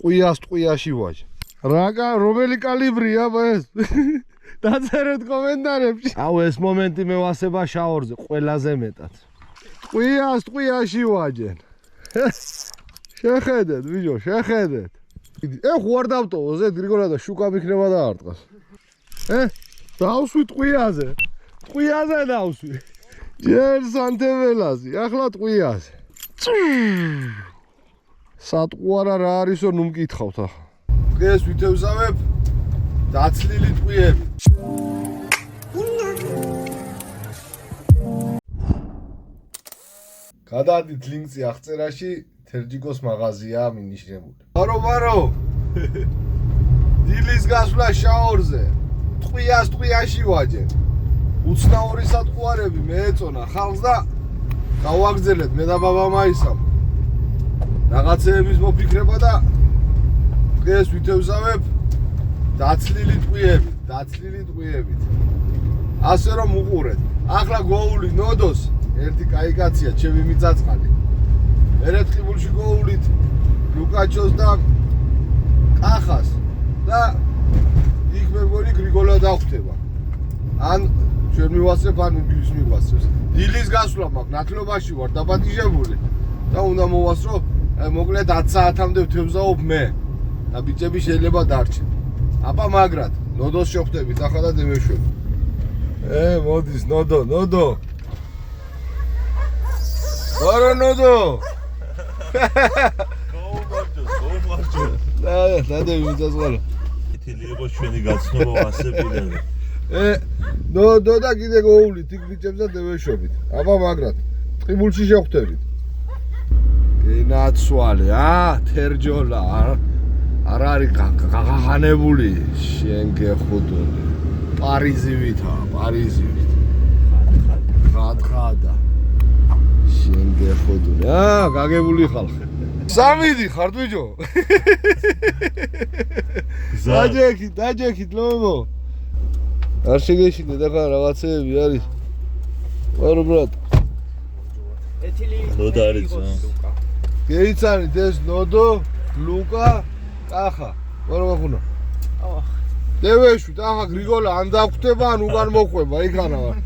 ტყვიას ვაჯ. რა რომელი კალიბრია ეს? დაწერეთ კომენტარებში. აუ ეს მომენტი მე ვასება შაორზე ყველაზე მეტად. ტყვიასში ვაჯენ. შეხედეთ ბიჭო, შეხედეთ. ეხ ვარ დავტოვო ზედ გრიგოლა და შუკა მიქნება და არტყას. დავსვი ტყვიაზე. ტყვიაზე დავსვი. ჯერ სანტეველაზე, ახლა ტყვიაზე. სატყვარა რა არისო ნუ მკითხავთ ახლა. დღეს ვითევზავებ დაცლილი ტყვიები. გადადით ლინკი აღწერაში თერჯიკოს მაღაზია მინიშნებული. ბარო დილის გასვლა შაორზე ტყვიასში ვაჯენ. უცნაური სატყვარები მეეწონა ხალხს და გავაგზელეთ მე და ბაბა მაისამ რაღაცეების მოფიქრება და დღეს ვითევზავებ დაცლილი ტყვიებით. ასე რომ უყურეთ. ახლა გოული ნოდოს ერთი კაი კაცია, ჩემი მიწაწყალი. ერთ ყიბულში გოულით ლუკაჩოს და კახას და იქ მე მგონი გრიგოლა დახვდება. ან ჩვენ მივასწრებ, ან ის მივასწრებს. დილის გასვლა მაქვს, ნათლობაში ვარ დაბადიჟებული და უნდა მოვასწრო, მოკლედ 10 საათამდე ვთევზაობ მე. და ბიჭები შეიძლება დარჩენ. აბა მაგრად, ნოდოს შევხვდებით ახლა და დევეშვები. მოდის ნოდო. ბარო ნოდო. გაუმარჯო. დადები მიწაწყალა. ითილი იყო ჩვენი გაცნობა ასებიდან. ნოდო და კიდე გოულით იქ ბიჭებს და დევეშვებით. აბა მაგრად, ყიბულში შევხვდებით. გენაცვალე, თერჯოლა არ არის გაღანებული შენ გეხუდული. პარიზივით. ხადა. შენ გეხუდული. გაგებული ხალხი. სამიდი ხარ ბიჭო. დაჯექით ლომო. არ შეგეშინე და რაღაცეები არის. ვარო ბრატ. ნოდა არის ზა. გეიცანით ეს ნოდო, ლუკა, კახა. ვარო გახუნა. დევეშვით, ახლა გრიგოლა ან დაგვხვდება, ან უგან მოხვება, იქანა ვარ.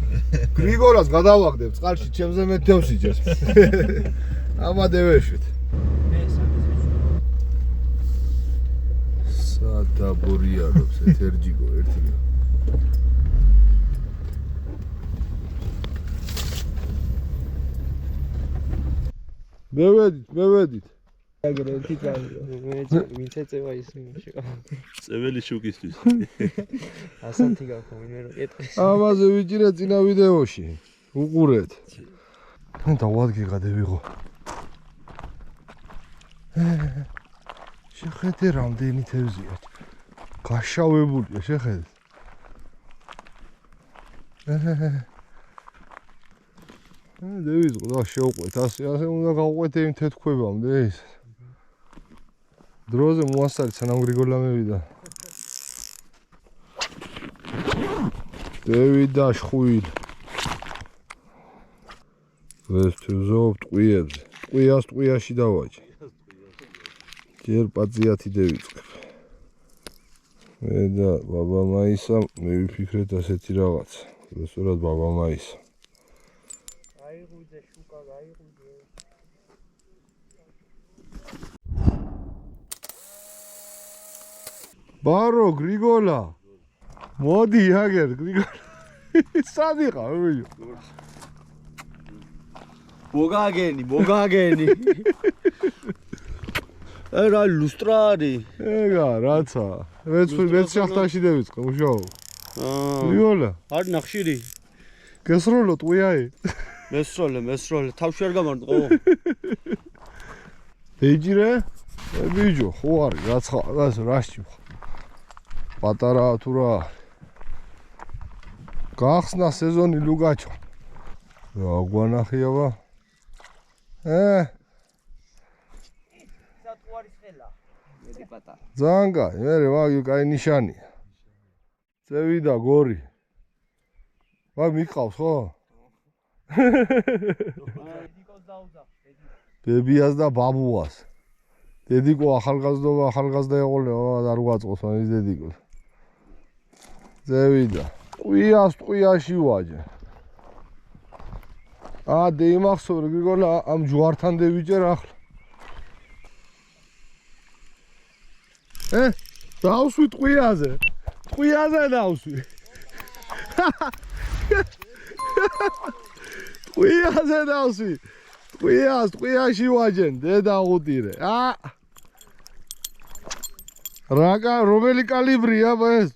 გრიგოლას გადავაგდებ წყალში, ჩემზე მეთევს იჯეს. აბა დევეშვით. სადაბორიარობს ეთერჯიკო ერთი. მევედით. აგრეთი წავიდა. მიცეწევა ის იმში. წეველი შუკისთვის. ასანთი გაქონე რომ ეტყვის. ამაზე ვიჭირეთ წინა ვიდეოში. უყურეთ. დავადგე გადევიღო. შეხედე რამდენი თევზია. გაშავებულია, შეხედე. დევიზ ყდა შევყვეთ, ასე უნდა გავყვეთ იმ თეთქვებამდე ის. დროზე მოასწარი სანამ გრიგოლა მევიდა. დევიდა შხუილ. ეს თევზაობ ტყვიებზე. ტყვიაში დავაჭი. ჯერ პაციათი დევიწყებ. მე და ბაბა მაისამ მე ვიფიქრეთ ასეთი რაღაც. რასურად ბაბა მაისა. გაიღუდე შუკა, გაიღუდე. ბარო გრიგოლა. მოდი აგერ გრიგოლა. სად იყავ ბიჭო? მოგაგენი. რა ლუსტრა არის? ეგა რაცა. მეც შახტაში დავიწყე უშაო. გრიგოლა. არ ნახშირი. გესროლო ტყვიაი. მესროლე. თავში არ გამარდყო. ეჯირე? ბიჭო, ხო არის რაც რაში. პატარა თუ რა. გახსნა სეზონი ლუგაჩო. რა გვანახიავა? სატყვარის ხელა. მედი პატარა. ძალიან კაი, მე ვაგი კაი ნიშანია. წევიდა გორი. ვაი მიყავს ხო? დიკოს დაუძახ. ბებიას და ბაბუას. დედიკო ახალგაზრდა ეყოლება, მაგრამ არ გვაწყობს მაინც დედიკო. ზევიდა. ტყვიაში ვაჯე. დეიმახსოვრე გიგოლა ამ ჯვართან დევიჭერ ახლა. დავსვი ტყვიაზე. ტყვიაზე დავსვი. ტყვიაზე დავსვი. ტყვიაში ვაჯენ, დედა უღუტირე. რომელი კალიბრია ეს?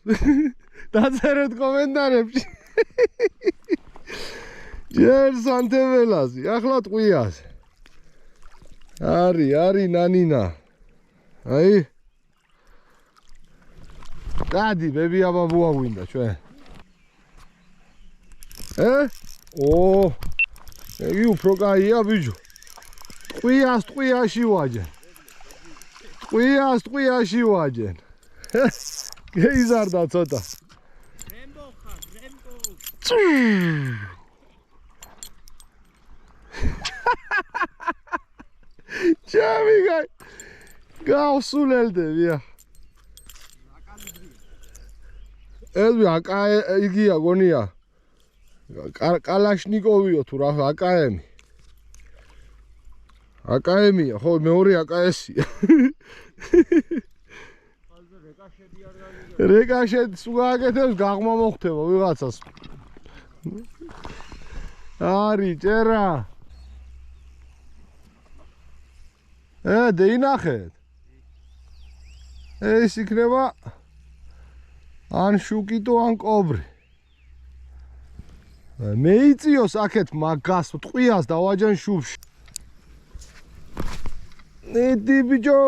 დაწერეთ კომენტარებში. ჯერ სანტეველაზი, ახლა ტყვიაზე. არის ნანინა. აი. გადი, ბებია ბაბუა გვინდა ჩვენ. იგი უფრო კაია ბიჭო. ტყვიაში ვაჯენ. ტყვიაში ვაჯენ. გეიზარდა ცოტა. რემბო ხარ, რემბო. ჩემი გავსულელდები. ეს იგია გონია. კალაშნიკოვიო თუ რა აკაემი. აკაემია, ხო მეორე აკაესია. რეკაშეთ სუგაკეთებს გაღმა მოხდება ვიღაცას. არის წერა. დეინახეთ. ეს იქნება ან შუკიტო ან კობრი. მეიწიოს აქეთ მაგას ტყვიას დავაჯან შუბში. ნიდი ბიჭო.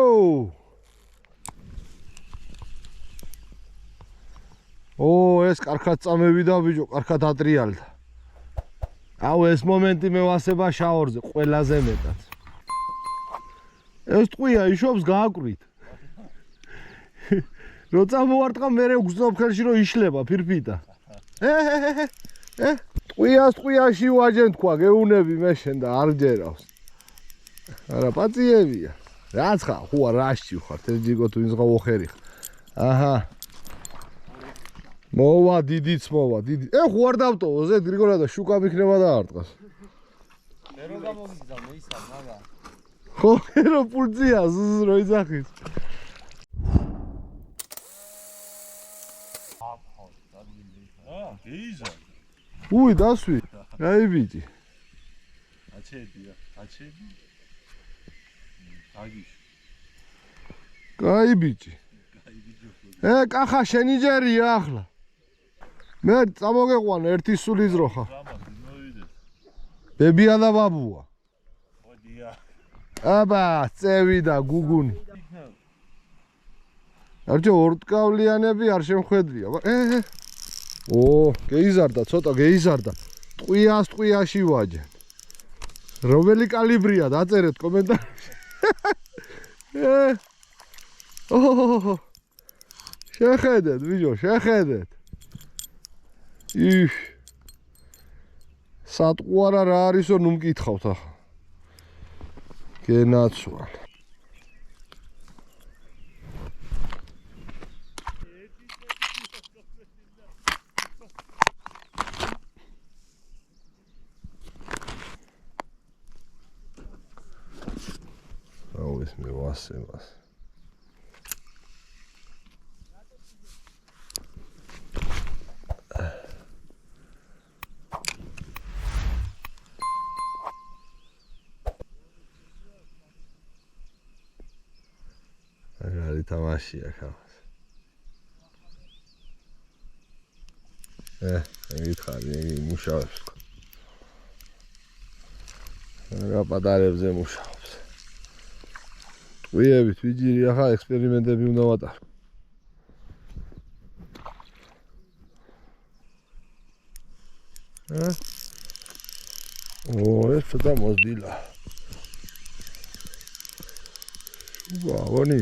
ეს კარგად წამევიდა ბიჭო, კარგად ატრიალდა. ეს მომენტი მე ვასება შაორზე ყველაზე მეტად. ეს ტყვია იშობს გააკვირით. როცა მოვარტყა მე გზნობ ხელში რომ იშლება ფირფიტა. ტყვიაში ვაჯენ თქვა გეუნები მე შენ და არ ჯერავს. არა პაციებია. რაც ხა ხუა რაშჩი ხარ ეს ჯიგო თუ ინსღა ოხერი ხა. აჰა. მოვა დიდიც მოვა დიდი. ხუ არ დავტოვო ზე გრიგორა და შუკა მიქნება და არტყას. მე რო გამოგიზა მე ისა მაგა. ხო რო პულცია ზუზ რო იზახის. გეიზა. უი დასვი. აი ბიჭი. აჩედია. აგიშ. აი ბიჭი. კახა შენი ჯერია ახლა. მე წამოგეყვან ერთი სული ძროხა. ბებია და ბაბუა. ოდია. წევი და გუგუნი. არჩე ორტკავლიანები არ შემხედრია. გეიზარდა, ცოტა გეიზარდა. ტყვიაში ვაჯენ. რომელი კალიბრია დაწერეთ კომენტარებში. შეხედეთ ბიჭო, შეხედეთ. სატყვარა რა არისო ნუ მკითხავთ ახლა. გენაცვალ. ეს მე ვასებას. agora თამაშია ხავს. მითხარი მუშაობს. რა პატარებზე მუშაობს. ტყვიებით ვიჯირი ახლა ექსპერიმენტები უნდა ვატარო. ეს ცოტა მოზდილა. ვაონი.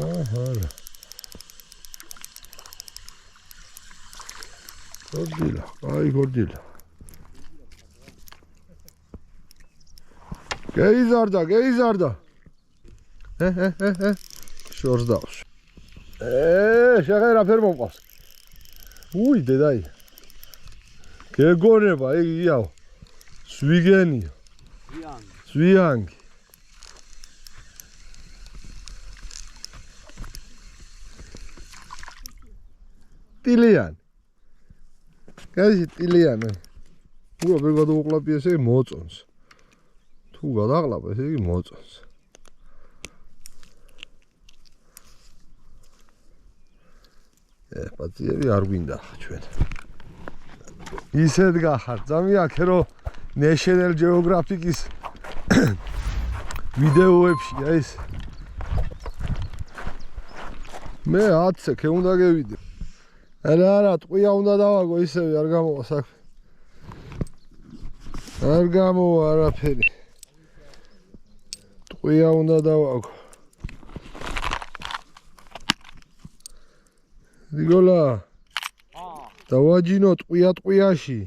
აჰა. გორდილა, აი გორდილა. გეიზარდა. შორს დავს. შეღერა ფერ მომყავს. უი დედაი. გეგონება იგიაო. სვიგენიო. სვიანგი. ტილიან. გაიში ტილიანო. უა ვერ გადავუყლაპი ესე მოწონს. თუ გადაყლაპ ესე იგი მოწონს. პაციები არ გვინდა ჩვენ. ისეთ გახარ, ძამიაქე რომ National Geographic-ის ვიდეოებში ეს მე 10 სეკ უნდა გევიდე. არა, ტყვია უნდა დავაგო ისევე არ გამოვა საქმე. არ გამოვა არაფერი. ტყვია უნდა დავაგო. რიგოლა. დავაჯინო ტყვიაში.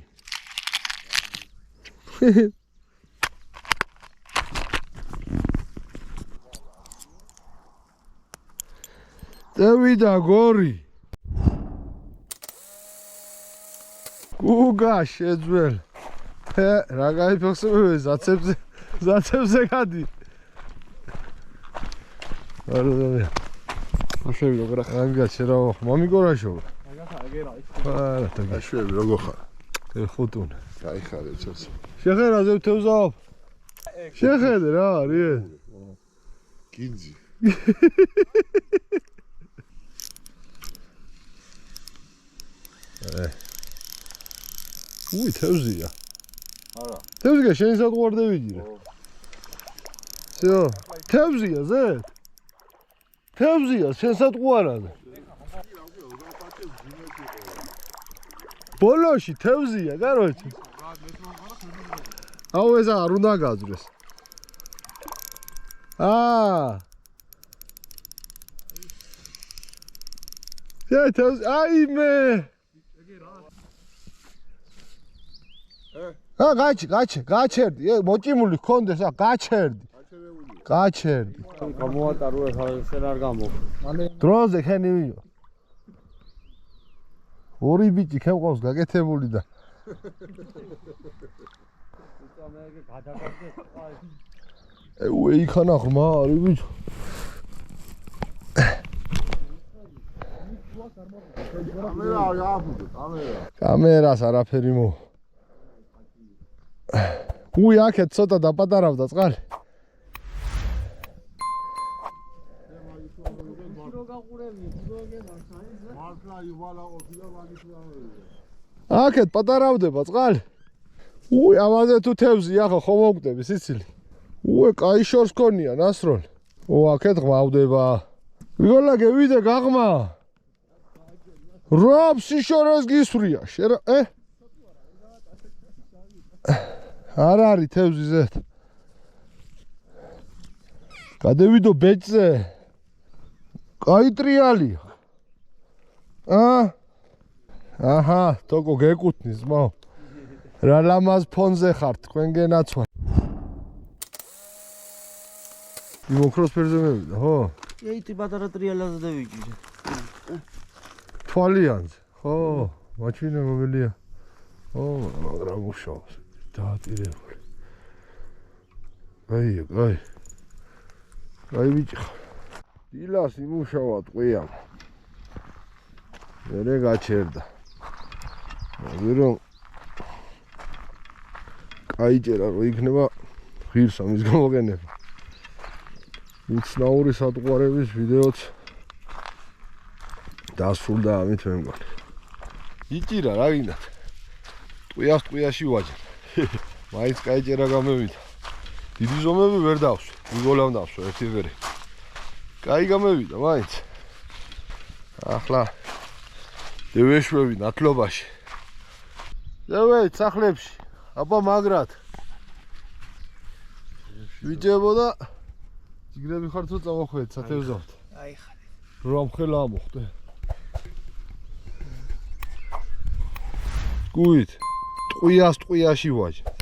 დავიდა გორი. გუგა შეძველ. რა გაიფოქსებე ზაცებზე გადი. არა. აშევი როგორ ხანგა შერავ მომიგორაშო. არა, აშევი როგორ ხარ? ხუთუნე. გაიხარე ცოს. შეხედა ზევთევზავ. შეხედე რა არის? გინძი. უი თევზია. არა. თევზია შენ სადღوارდევიდი რა. всё. თევზია ზე. თევზია შენ სადღوارად. ბოლოში თევზია, короче. აუ ეს არ უნდა გაძრეს. თევზი, აი მე. გაჩერდი, მოჭიმული ხონდეს, გაჩერდი. გაჩერდი. გამოვატარო შენ არ გამო. დროზე ხენი ვიო. ორი ბიჭი ხემყავს გაკეთებული და იქანა ღრმა არის ბიჭო. კამერას არაფერი მო. უი აქეთ ცოტა დაპატარავდა წყალი. აქეთ პატარავდება წყალი. უი ამაზე თუ თევზია ხო მოვკვდები სიცილი. უე კაი შორს ქონია ნასროლ. აქეთ ღმავდება. ვიგოლა გევიდე გაღმა. რობ სიშორეს გისვრია. არ არის თევზი ზეთ. გადევიდო ბეჭზე. კაი ტრიალია. აჰა, თოკო გეკუთნის მო. რა ლამაზ ფონზე ხარ თქვენ გენაცვა. იმოქროს ფერზე მევიდა, ხო? ეიტი პატარა ტრიალაზე დავიჭირე. თვალიანზე, ხო? მაჩვენე მოგელია. ო, მაგრამ უშავს. დაატირებული. აი. აი ბიჭი. დილას იმუშავა ტყვიამ. მერე გაჩერდა. მაგრამ კაიჭერა რო იქნება ღირს ამის გამოგენება. უცნაური სადღوارების ვიდეოც დასრულდა ამით მე მგონი. იჭირა რა გინდათ. ტყვიაში ვაჯერ. მაინც კაიჭერა გამევიდა. დიდი ზომები ვერ დავსვი. ვიგოლამ დავსვი ერთი ღერი. კაი გამევიდა მაინც. ახლა დევეშვები ნათლობაში. დევეით სახლებში. აბა მაგრად. ვიჭებოდა ჯიგრები ხარ თუ წამოხვედით სათევზავთ. აი ხარ. რომ ხელა მოხდე. გუით ტყვიაში ვაჯ.